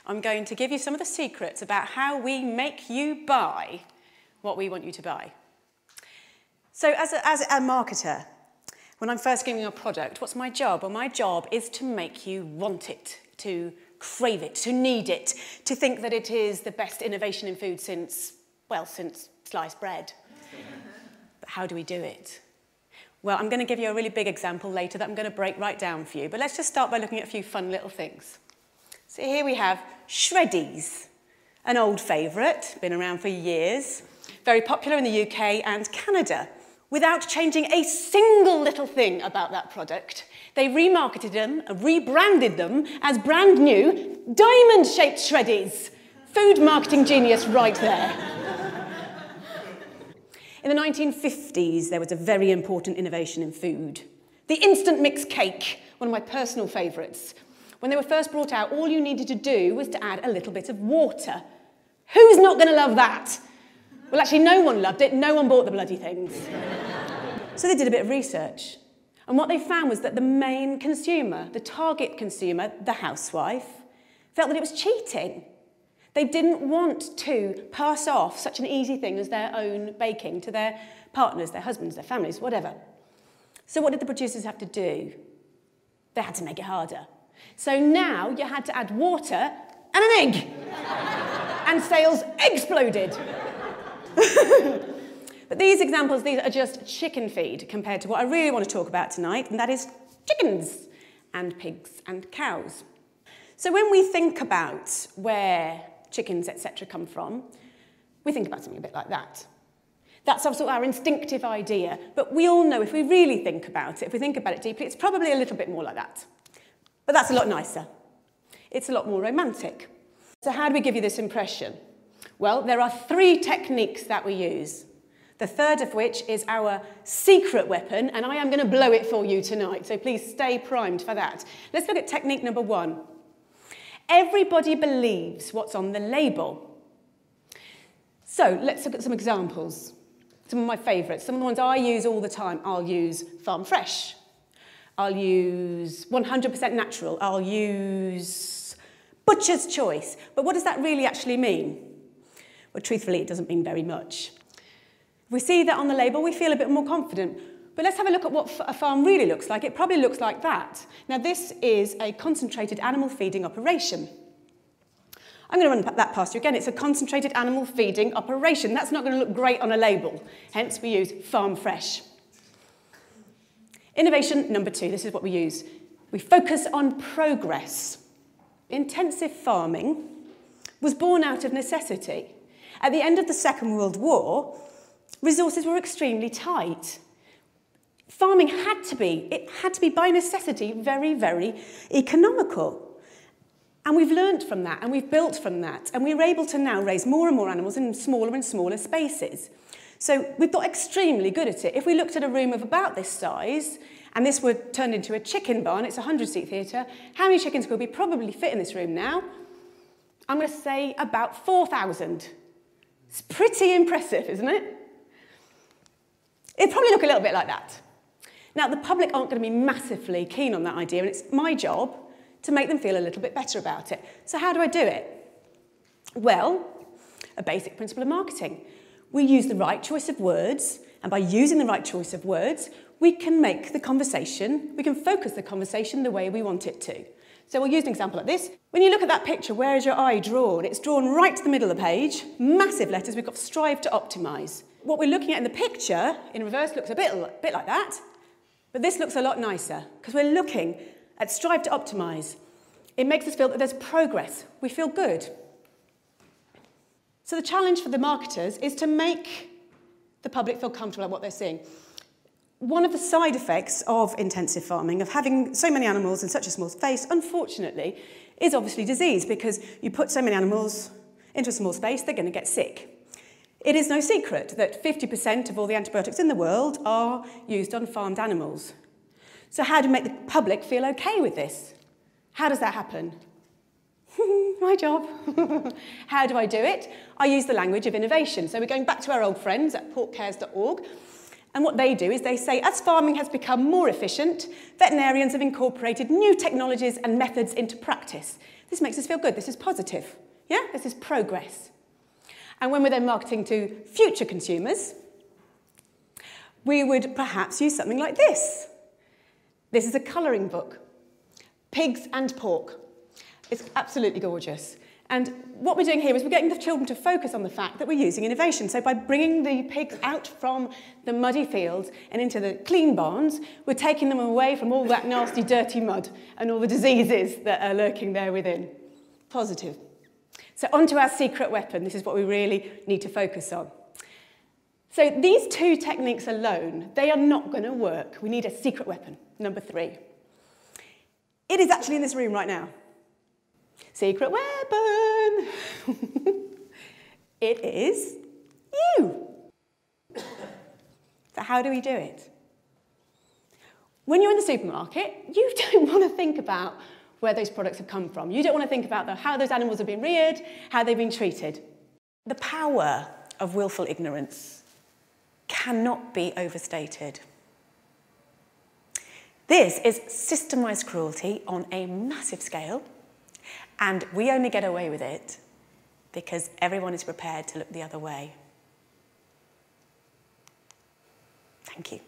I'm going to give you some of the secrets about how we make you buy what we want you to buy. So as a marketer, when I'm first giving you a product, what's my job? Well, my job is to make you want it, to crave it, to need it, to think that it is the best innovation in food since sliced bread. But how do we do it? Well, I'm going to give you a really big example later that I'm going to break right down for you. But let's just start by looking at a few fun little things. So here we have Shreddies, an old favourite, been around for years, very popular in the UK and Canada. Without changing a single little thing about that product, they remarketed them, rebranded them as brand new diamond-shaped Shreddies. Food marketing genius right there. In the 1950s, there was a very important innovation in food. The instant mix cake, one of my personal favourites. When they were first brought out, all you needed to do was to add a little bit of water. Who's not going to love that? Well, actually, no one loved it. No one bought the bloody things. So they did a bit of research. And what they found was that the main consumer, the target consumer, the housewife, felt that it was cheating. They didn't want to pass off such an easy thing as their own baking to their partners, their husbands, their families, whatever. So what did the producers have to do? They had to make it harder. So now you had to add water and an egg. And sales exploded. But these examples, these are just chicken feed compared to what I really want to talk about tonight, and that is chickens and pigs and cows. So when we think about where chickens, etc. come from, we think about something a bit like that. That's also our instinctive idea, but we all know if we really think about it, if we think about it deeply, it's probably a little bit more like that. But that's a lot nicer. It's a lot more romantic. So how do we give you this impression? Well, there are 3 techniques that we use. The third of which is our secret weapon, and I am going to blow it for you tonight, so please stay primed for that. Let's look at technique number 1. Everybody believes what's on the label. So let's look at some examples. Some of my favourites, some of the ones I use all the time. I'll use farm fresh. I'll use 100% natural. I'll use butcher's choice. But what does that really actually mean? Well, truthfully, it doesn't mean very much. If we see that on the label, we feel a bit more confident. But let's have a look at what a farm really looks like. It probably looks like that. Now, this is a concentrated animal feeding operation. I'm going to run that past you again. It's a concentrated animal feeding operation. That's not going to look great on a label. Hence, we use farm fresh. Innovation number 2. This is what we use. We focus on progress. Intensive farming was born out of necessity. At the end of the Second World War, resources were extremely tight. Farming had to be by necessity very, very economical. And we've learnt from that, and we've built from that, and we're able to now raise more and more animals in smaller and smaller spaces. So we've got extremely good at it. If we looked at a room of about this size, and this were turned into a chicken barn, it's a 100-seat theatre, how many chickens could we probably fit in this room now? I'm going to say about 4,000. It's pretty impressive, isn't it? It'd probably look a little bit like that. Now, the public aren't going to be massively keen on that idea, and it's my job to make them feel a little bit better about it. So how do I do it? Well, a basic principle of marketing. We use the right choice of words, and by using the right choice of words, we can make the conversation, we can focus the conversation the way we want it to. So we'll use an example like this. When you look at that picture, where is your eye drawn? It's drawn right to the middle of the page, massive letters, we've got strive to optimise. What we're looking at in the picture, in reverse, looks a bit like that, but this looks a lot nicer, because we're looking at strive to optimise. It makes us feel that there's progress. We feel good. So the challenge for the marketers is to make the public feel comfortable at what they're seeing. One of the side effects of intensive farming, of having so many animals in such a small space, unfortunately, is obviously disease, because you put so many animals into a small space, they're going to get sick. It is no secret that 50% of all the antibiotics in the world are used on farmed animals. So how do we make the public feel okay with this? How does that happen? My job. How do I do it? I use the language of innovation. So we're going back to our old friends at porkcares.org. And what they do is they say, as farming has become more efficient, veterinarians have incorporated new technologies and methods into practice. This makes us feel good. This is positive. Yeah? This is progress. And when we're then marketing to future consumers, we would perhaps use something like this. This is a colouring book. Pigs and pork. It's absolutely gorgeous. And what we're doing here is we're getting the children to focus on the fact that we're using innovation. So by bringing the pigs out from the muddy fields and into the clean barns, we're taking them away from all that nasty, dirty mud and all the diseases that are lurking there within. Positive. So onto our secret weapon. This is what we really need to focus on. So these two techniques alone, they are not going to work. We need a secret weapon, number 3. It is actually in this room right now. Secret weapon! It is you! So how do we do it? When you're in the supermarket, you don't want to think about where those products have come from. You don't want to think about how those animals have been reared, how they've been treated. The power of willful ignorance cannot be overstated. This is systemised cruelty on a massive scale, and we only get away with it because everyone is prepared to look the other way. Thank you.